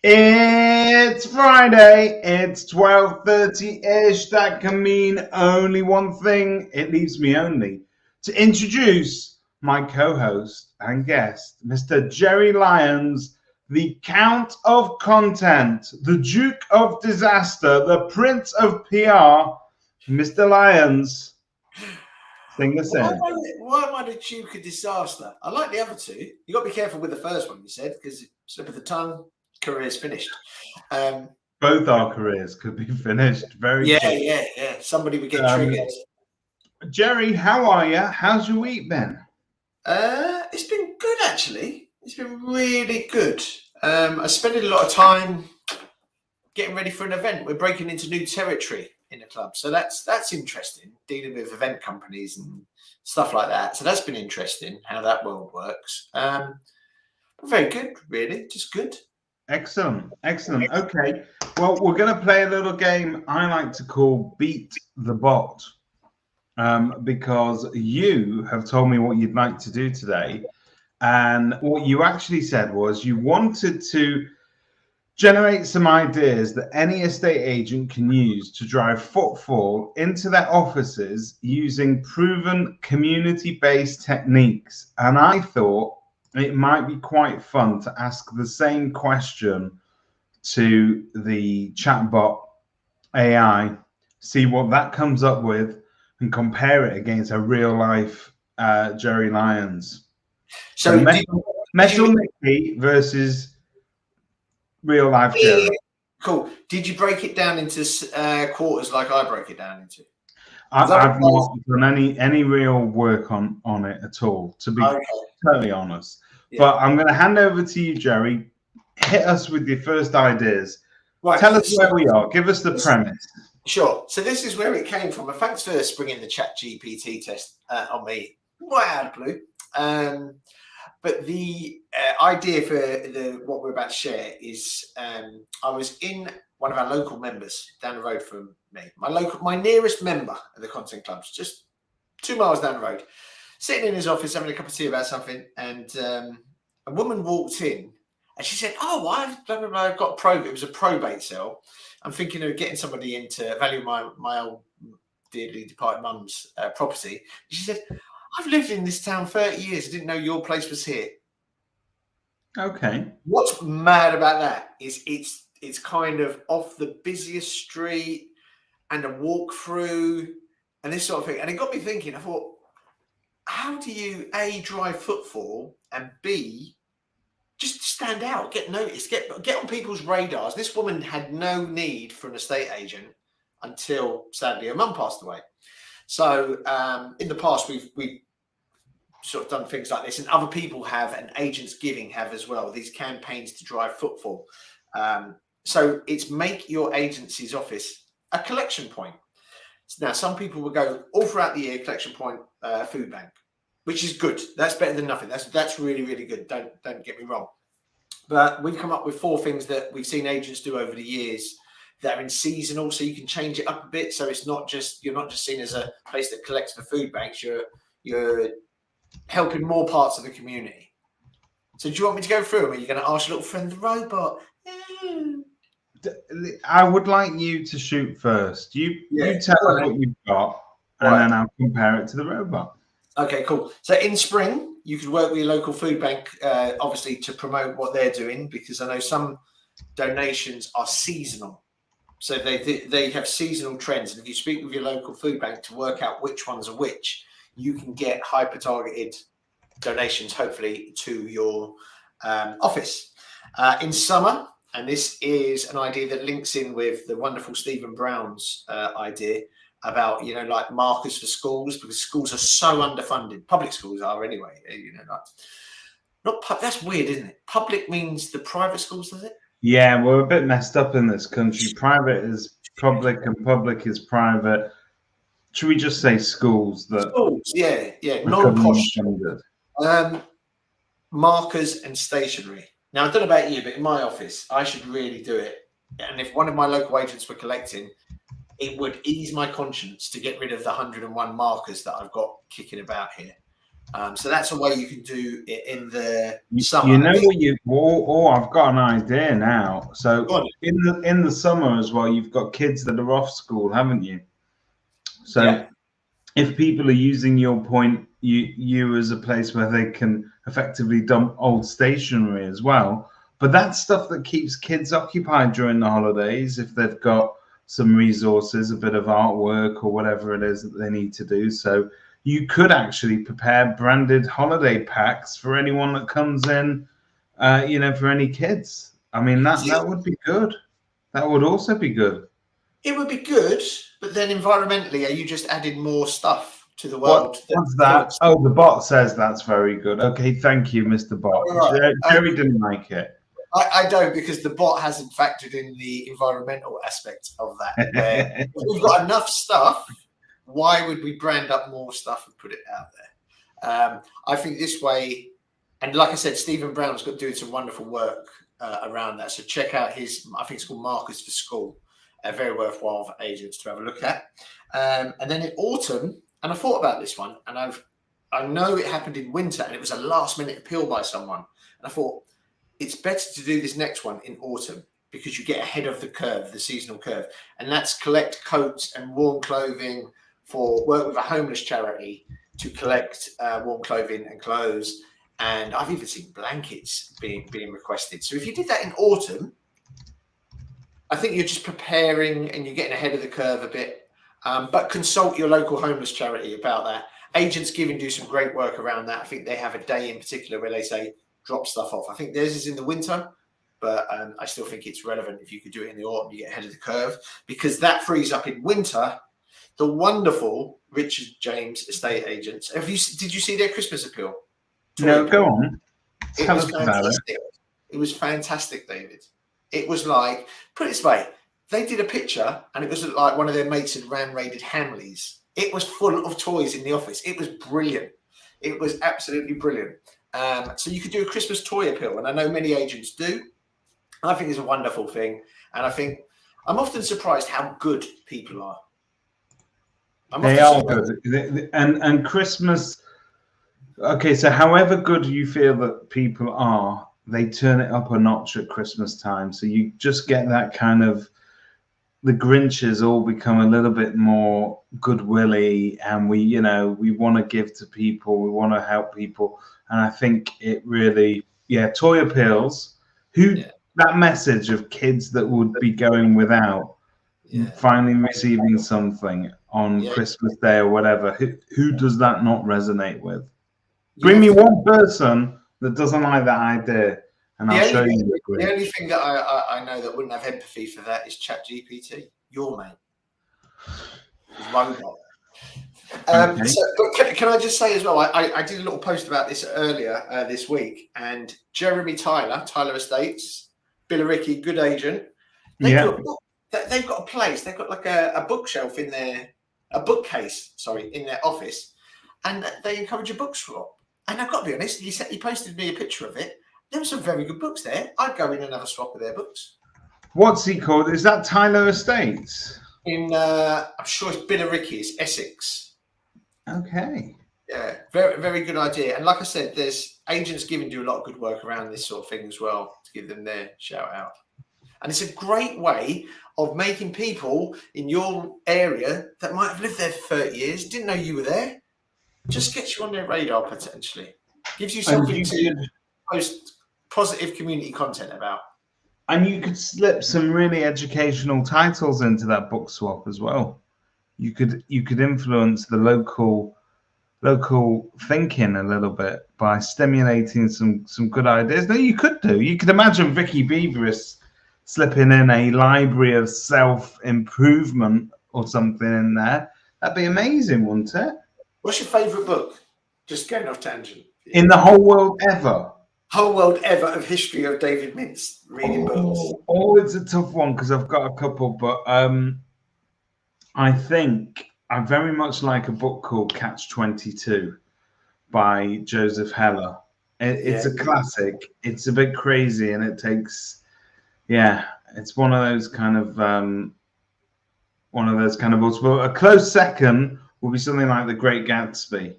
It's Friday. It's 12:30-ish. That can mean only one thing. It leaves me only to introduce my co-host and guest, Mr. Jerry Lyons, the Count of Content, the Duke of Disaster, the Prince of PR, Mr. Lyons. Sing us in. Why am I the Duke of Disaster? I like the other two. You got to be careful with the first one you said, because slip of the tongue, career's finished. Both our careers could be finished very quickly. Yeah. Somebody would get triggered. Jerry, how are you? How's your week been? It's been good, actually. It's been really good. I spent a lot of time getting ready for an event. We're breaking into new territory in the club, so that's interesting, dealing with event companies and stuff like that. So that's been interesting, how that world works. Very good, really, just good. Excellent. Okay, well, we're going to play a little game I like to call Beat the Bot, because you have told me what you'd like to do today, and what you actually said was you wanted to generate some ideas that any estate agent can use to drive footfall into their offices using proven community-based techniques. And I thought it might be quite fun to ask the same question to the chatbot AI, see what that comes up with, and compare it against a real life Jerry Lyons. So Metal Mickey versus real life Jerry. Cool. Did you break it down into quarters like I broke it down into? I've not done any real work on it at all, to be totally honest. Yeah. But I'm going to hand over to you, Jerry. Hit us with your first ideas. Right. Tell us where we are. Give us the premise. Sure. So this is where it came from. And thanks for springing the Chat GPT test on me. Wow, blue. But the idea for what we're about to share is I was in one of our local members down the road from me, my nearest member of the content clubs, just 2 miles down the road, sitting in his office having a cup of tea about something, and a woman walked in and she said, "Oh, I've got probate. It was a probate sale. I'm thinking of getting somebody in to value my old dearly departed mum's property." And she said, "I've lived in this town 30 years. I didn't know your place was here." Okay. What's mad about that is it's kind of off the busiest street and a walk through and this sort of thing. And it got me thinking, I thought, how do you A, drive footfall, and B, just stand out, get noticed, get on people's radars? This woman had no need for an estate agent until sadly her mum passed away. So in the past, we've sort of done things like this, and other people have, and Agents Giving have as well, these campaigns to drive footfall. So it's make your agency's office a collection point. Now, some people will go all throughout the year, collection point, food bank, which is good. That's better than nothing. That's really, really good. Don't get me wrong. But we've come up with 4 things that we've seen agents do over the years that are in seasonal, so you can change it up a bit. So it's not just, you're not just seen as a place that collects for food banks. You're helping more parts of the community. So do you want me to go through them? Are you going to ask your little friend the robot? I would like you to shoot first. You tell us what you've got, and then I'll compare it to the robot. Okay, cool. So in spring, you could work with your local food bank, obviously, to promote what they're doing, because I know some donations are seasonal. So they have seasonal trends. And if you speak with your local food bank to work out which ones are which, you can get hyper-targeted donations, hopefully, to your office. In summer, and this is an idea that links in with the wonderful Stephen Brown's idea about, like markers for schools, because schools are so underfunded. Public schools are anyway, that's weird, isn't it? Public means the private schools, does it? Yeah, we're a bit messed up in this country. Private is public and public is private. Should we just say schools? Schools, yeah. Non-posh. Markers and stationery. Now, I don't know about you, but in my office, I should really do it. And if one of my local agents were collecting, it would ease my conscience to get rid of the 101 markers that I've got kicking about here. So that's a way you can do it in the You summer. know what you? Oh, I've got an idea now. So in the summer as well, you've got kids that are off school, haven't you? So Yeah. if people are using your point, you as a place where they can effectively dump old stationery as well. But that's stuff that keeps kids occupied during the holidays if they've got some resources, a bit of artwork or whatever it is that they need to do. So you could actually prepare branded holiday packs for anyone that comes in, for any kids. I mean, that would be good. That would also be good. It would be good, but then environmentally, are you just adding more stuff to the world? What's that? Oh, the bot says that's very good. Okay, thank you, Mr. Bot. Right. Jerry didn't like it. I don't, because the bot hasn't factored in the environmental aspect of that. Where if we've got enough stuff, why would we brand up more stuff and put it out there? I think this way, and like I said, Stephen Brown's got doing some wonderful work around that. So check out his, I think it's called Markers for School. Very worthwhile for agents to have a look at. And then in autumn, and I thought about this one, and I know it happened in winter, and it was a last minute appeal by someone. And I thought it's better to do this next one in autumn, because you get ahead of the curve, the seasonal curve. And that's collect coats and warm clothing for work with a homeless charity to collect warm clothing and clothes. And I've even seen blankets being requested. So if you did that in autumn, I think you're just preparing and you're getting ahead of the curve a bit. But consult your local homeless charity about that. Agents Giving do some great work around that. I think they have a day in particular where they say drop stuff off. I think theirs is in the winter, but I still think it's relevant if you could do it in the autumn. You get ahead of the curve, because that frees up in winter the wonderful Richard James estate agents. Did you see their Christmas appeal? No, go on. Tell us about it. It was fantastic, David. It was like, put it this way, they did a picture and it was like one of their mates had raided Hamleys. It was full of toys in the office. It was brilliant. It was absolutely brilliant. So you could do a Christmas toy appeal, and I know many agents do. I think it's a wonderful thing. And I think I'm often surprised how good people are. They are good. And Christmas, okay, so however good you feel that people are, they turn it up a notch at Christmas time. So you just get that kind of, the Grinches all become a little bit more goodwilly, and we want to give to people, we want to help people. And I think it really, toy appeals, that message of kids that would be going without, finally receiving something on Christmas Day or whatever. Who does that not resonate with? Bring me one person that doesn't like that idea, and I'll show you. The only thing that I know that wouldn't have empathy for that is ChatGPT, your mate. Okay. So can I just say as well, I did a little post about this earlier this week, and Jeremy Tyler Estates, Billericay, good agent. They've got a place. They've got like a bookshelf in a bookcase, in their office, and they encourage a book swap. And I've got to be honest, he posted me a picture of it. There were some very good books there. I'd go in and have a swap of their books. What's he called? Is that Tyler Estates? I'm sure it's Billericay, it's Essex. Okay. Yeah, very, very good idea. And like I said, there's Agents Giving do a lot of good work around this sort of thing as well, to give them their shout out. And it's a great way of making people in your area that might have lived there for 30 years, didn't know you were there, just gets you on their radar potentially. Gives you something to post positive community content about. And you could slip some really educational titles into that book swap as well. You could influence the local thinking a little bit by stimulating some good ideas. No, you could imagine Vicky Beaveris slipping in a library of self-improvement or something in there. That'd be amazing, wouldn't it? What's your favourite book? Just going off tangent. In the whole world ever? Whole world ever of history of David Mintz reading books. Oh, it's a tough one because I've got a couple, but I think I very much like a book called Catch-22 by Joseph Heller. It's a classic. It's a bit crazy, and it takes, it's one of those kind of books. But a close second will be something like The Great Gatsby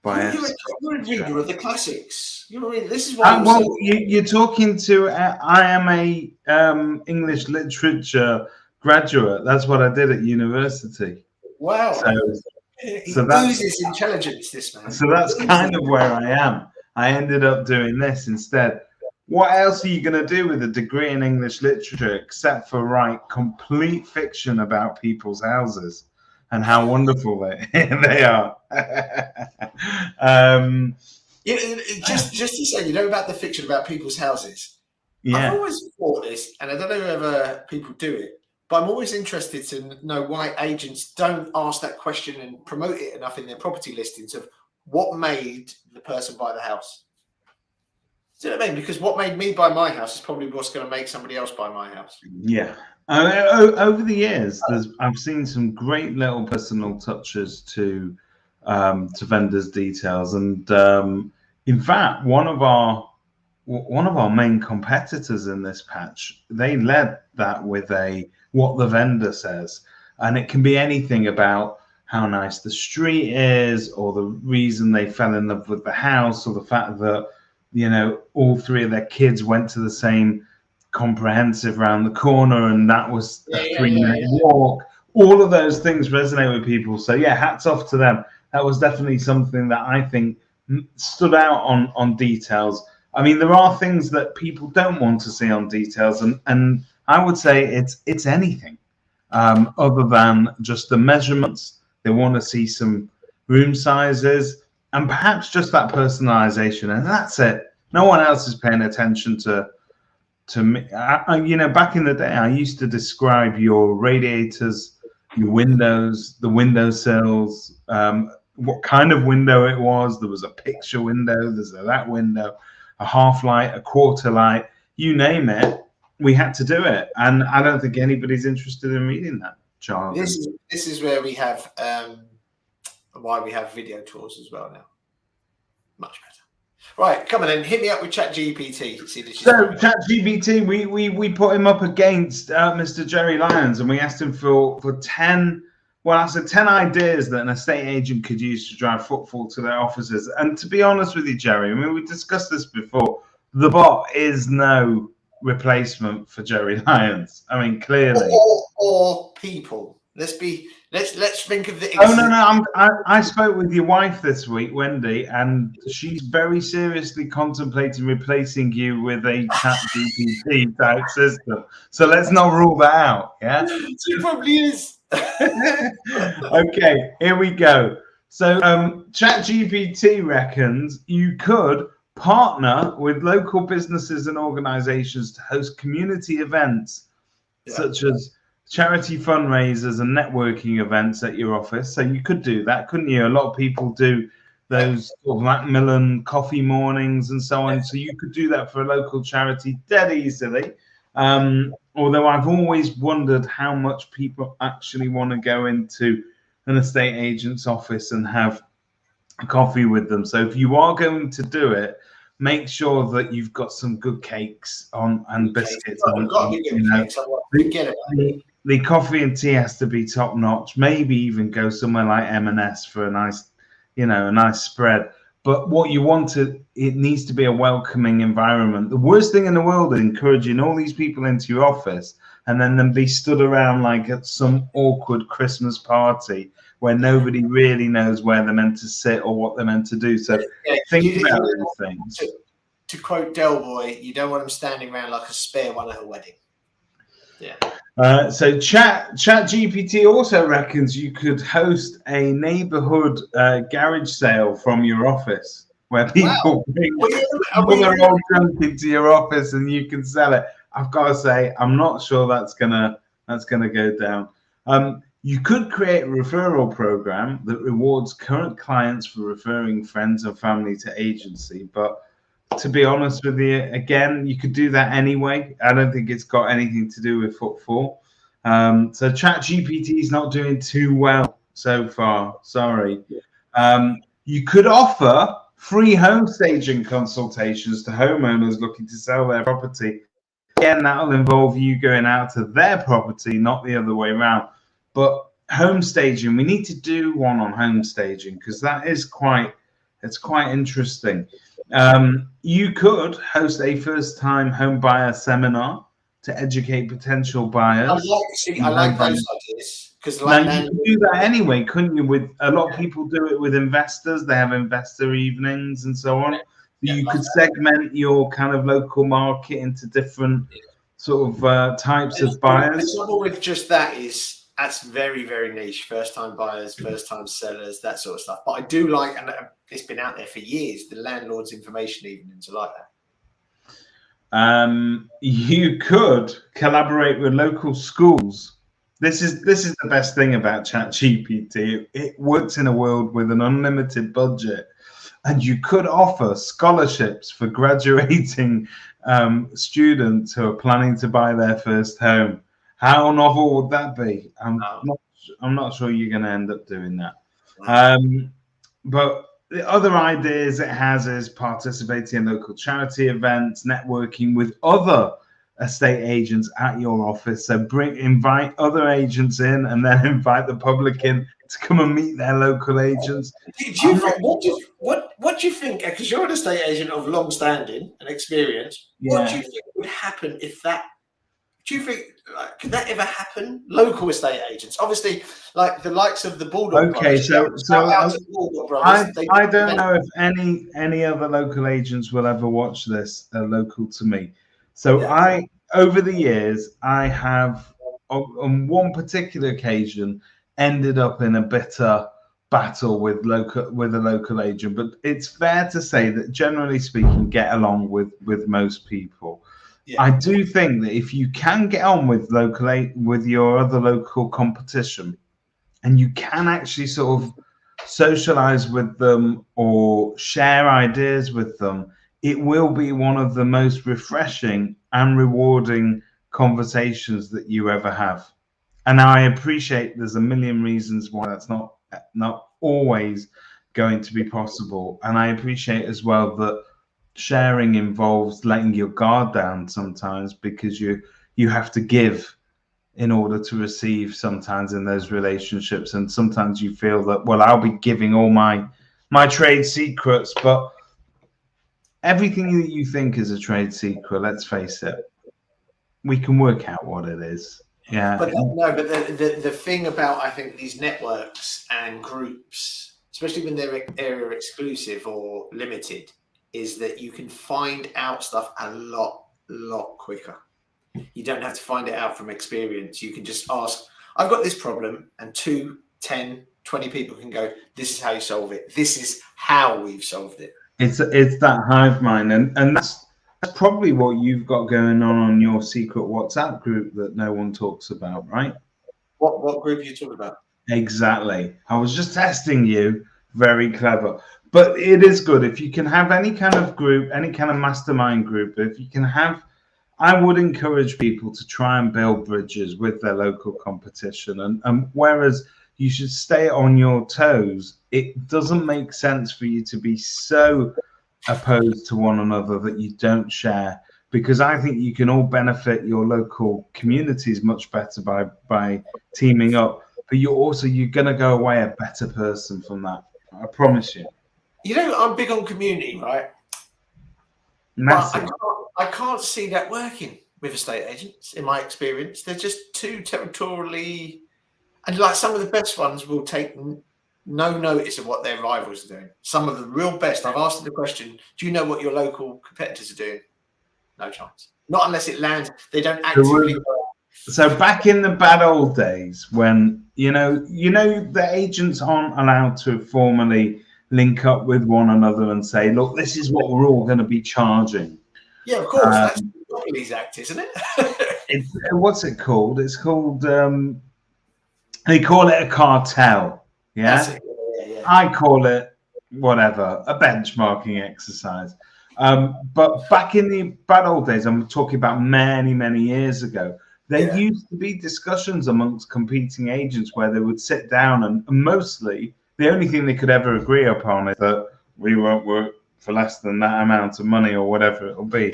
by You're a reader of the classics. This is why. Well, you're talking to. I am a English literature graduate. That's what I did at university. Wow. So that's intelligence. This man. So that's kind of where I am. I ended up doing this instead. What else are you going to do with a degree in English literature except for write complete fiction about people's houses and how wonderful they are? Just to say, about the fiction about people's houses. Yeah. I've always thought this, and I don't know whether people do it, but I'm always interested to know why agents don't ask that question and promote it enough in their property listings of what made the person buy the house. Do you know what I mean? Because what made me buy my house is probably what's going to make somebody else buy my house. Yeah. Over the years, I've seen some great little personal touches to vendors' details, and in fact, one of our main competitors in this patch, they led that with what the vendor says, and it can be anything about how nice the street is, or the reason they fell in love with the house, or the fact that all three of their kids went to the same comprehensive round the corner, and that was a 3-minute walk. All of those things resonate with people. So yeah, hats off to them. That was definitely something that I think stood out on details. I mean, there are things that people don't want to see on details, and I would say it's anything other than just the measurements. They want to see some room sizes and perhaps just that personalization, and that's it. No one else is paying attention to me. Back in the day, I used to describe your radiators, your windows, the windowsills, what kind of window it was. There was a picture window, there's that window, a half light, a quarter light, you name it. We had to do it, and I don't think anybody's interested in reading that, Charles. This is where we have why we have video tours as well now. Much better. Right, come on then, hit me up with ChatGPT. So ChatGPT, we put him up against Mr. Jerry Lyons, and we asked him for 10 ideas that an estate agent could use to drive footfall to their offices. And to be honest with you, Jerry, I mean, we discussed this before. The bot is no replacement for Jerry Lyons. I mean, clearly. Or people. Let's think of the. Oh no! I spoke with your wife this week, Wendy, and she's very seriously contemplating replacing you with a ChatGPT type system. So let's not rule that out. Yeah, it probably is. Okay, here we go. So ChatGPT reckons you could partner with local businesses and organizations to host community events, such as charity fundraisers and networking events at your office. So you could do that, couldn't you? A lot of people do those sort of Macmillan coffee mornings and so on. So you could do that for a local charity dead easily. Although I've always wondered how much people actually want to go into an estate agent's office and have a coffee with them. So if you are going to do it, make sure that you've got some good cakes on and biscuits. The coffee and tea has to be top notch. Maybe even go somewhere like M&S for a nice, a nice spread. But what you want it needs to be a welcoming environment. The worst thing in the world is encouraging all these people into your office and then them be stood around like at some awkward Christmas party where nobody really knows where they're meant to sit or what they're meant to do. So think about those things. To quote Del Boy, you don't want them standing around like a spare one at a wedding. Yeah. So ChatGPT also reckons you could host a neighborhood garage sale from your office where people bring their old junk into your office and you can sell it. I've got to say, I'm not sure that's gonna go down. You could create a referral program that rewards current clients for referring friends and family to agency, but to be honest with you, again, you could do that anyway. I don't think it's got anything to do with footfall. So ChatGPT is not doing too well so far. Sorry. You could offer free home staging consultations to homeowners looking to sell their property. Again, that'll involve you going out to their property, not the other way around. But home staging, we need to do one on home staging because that is quite It's quite interesting. You could host a first-time home buyer seminar to educate potential buyers. I like those ideas because, Now like, you can do that anyway, couldn't you? With a lot of people do it with investors. They have investor evenings and so on. So you could segment your kind of local market into different sort of types of buyers. The trouble with just that is that's very, very niche. First-time buyers, first-time sellers, that sort of stuff. But I do like, and it's been out there for years, the landlord's information evenings. I like that. You could collaborate with local schools. This is the best thing about ChatGPT. It works in a world with an unlimited budget, and you could offer scholarships for graduating students who are planning to buy their first home. How novel would that be? I'm not sure you're going to end up doing that. But the other ideas it has is participating in local charity events, networking with other estate agents at your office. So invite other agents in, and then invite the public in to come and meet their local agents. What do you think? Because you're an estate agent of long standing and experience. Yeah. What do you think would happen if that? Do you think could that ever happen? Local estate agents, obviously, like the likes of the Bulldog. Okay, brothers, I don't know if any other local agents will ever watch this. Local to me, so yeah. Over the years, I have on one particular occasion ended up in a bitter battle with a local agent, but it's fair to say that generally speaking, get along with most people. Yeah. I do think that if you can get on with your other local competition, and you can actually sort of socialize with them or share ideas with them, it will be one of the most refreshing and rewarding conversations that you ever have. And I appreciate there's a million reasons why that's not always going to be possible. And I appreciate as well that sharing involves letting your guard down sometimes, because you have to give in order to receive sometimes in those relationships. And sometimes you feel that, well, I'll be giving all my trade secrets, but everything that you think is a trade secret, let's face it, we can work out what it is. Yeah. But the thing about, I think, these networks and groups, especially when they're area exclusive or limited, is that you can find out stuff a lot quicker. You don't have to find it out from experience. You can just ask, I've got this problem, and 2, 10, 20 people can go, this is how you solve it. This is how we've solved it. It's that hive mind, and that's probably what you've got going on your secret WhatsApp group that no one talks about, right? What group are you talking about? Exactly. I was just testing you. Very clever. But it is good if you can have any kind of group, any kind of mastermind group. If you can have, I would encourage people to try and build bridges with their local competition. And whereas you should stay on your toes, it doesn't make sense for you to be so opposed to one another that you don't share, because I think you can all benefit your local communities much better by teaming up. But you're going to go away a better person from that. I promise you. You know, I'm big on community, right? Massive. I can't see that working with estate agents, in my experience. They're just too territorially, and like some of the best ones will take no notice of what their rivals are doing. Some of the real best, I've asked them the question, do you know what your local competitors are doing? No chance. Not unless it lands. They don't actively. So back in the bad old days, when you know the agents aren't allowed to formally link up with one another and say, look, this is what we're all going to be charging. Yeah, of course. That's the Monopolies Act, isn't it? What's it called? It's called, they call it a cartel. Yeah? Yeah. I call it whatever, a benchmarking exercise. But back in the bad old days, I'm talking about many, many years ago, there used to be discussions amongst competing agents where they would sit down and mostly the only thing they could ever agree upon is that we won't work for less than that amount of money or whatever it'll be.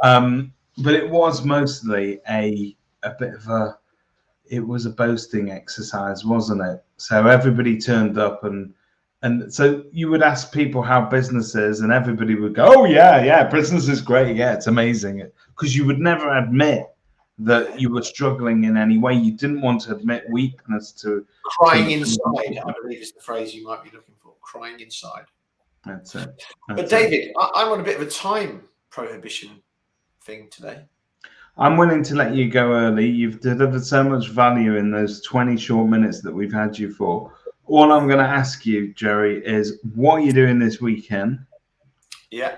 But it was mostly a bit of it was a boasting exercise, wasn't it? So everybody turned up and And so you would ask people how business is, and everybody would go, "Oh yeah, business is great. Yeah, it's amazing." Because you would never admit that you were struggling in any way. You didn't want to admit weakness to crying inside, I believe is the phrase you might be looking for. Crying inside. That's it. But David, I'm on a bit of a time prohibition thing today. I'm willing to let you go early. You've delivered so much value in those 20 short minutes that we've had you for. All I'm going to ask you, Jerry, is what are you doing this weekend? Yeah.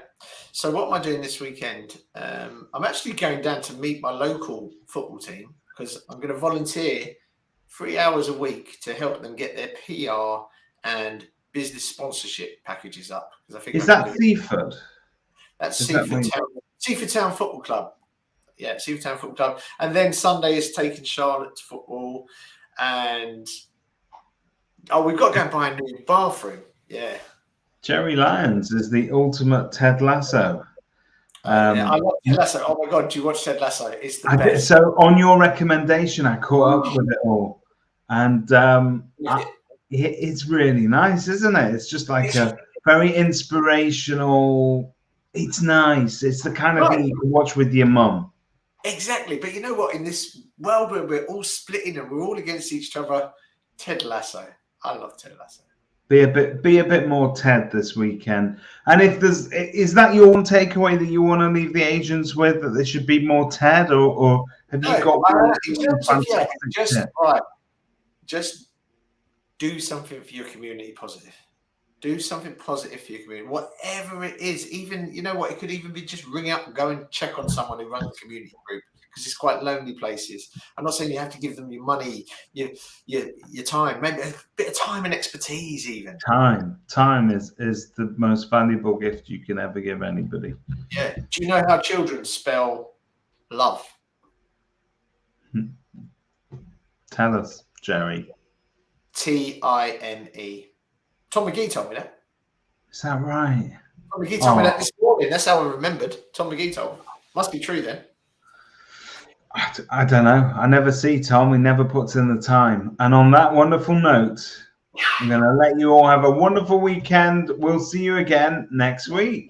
So what am I doing this weekend? I'm actually going down to meet my local football team because I'm going to volunteer 3 hours a week to help them get their PR and business sponsorship packages up. Because I think is that Seaford? That's Seaford Town. Seaford Town Football Club. Yeah, Seaford Town Football Club. And then Sunday is taking Charlotte to football, and we've got to go and buy a new bathroom. Yeah. Jerry Lyons is the ultimate Ted Lasso. Yeah, I love Ted Lasso. Oh my God, do you watch Ted Lasso? It's the best. So on your recommendation, I caught up with it all, and it's really nice, isn't it? It's just like a very inspirational. It's nice. It's the kind of thing you can watch with your mum. Exactly, but you know what? In this world where we're all splitting and we're all against each other, Ted Lasso. I love Ted Lasso. Be a bit more Ted this weekend. And is that your one takeaway that you want to leave the agents with, that there should be more Ted, or have you got just do something for your community positive. Do something positive for your community, whatever it is. Even, you know what, it could even be just ring up and go and check on someone who runs a community group, because it's quite lonely places. I'm not saying you have to give them your money, your time, maybe a bit of time and expertise even. Time is the most valuable gift you can ever give anybody. Yeah. Do you know how children spell love? Tell us, Jerry. Tine. Tom McGee told me that. Is that right? Tom McGee told me that this morning. That's how I remembered. Tom McGee told me. Must be true then. I don't know. I never see Tom. He never puts in the time. And on that wonderful note, I'm going to let you all have a wonderful weekend. We'll see you again next week.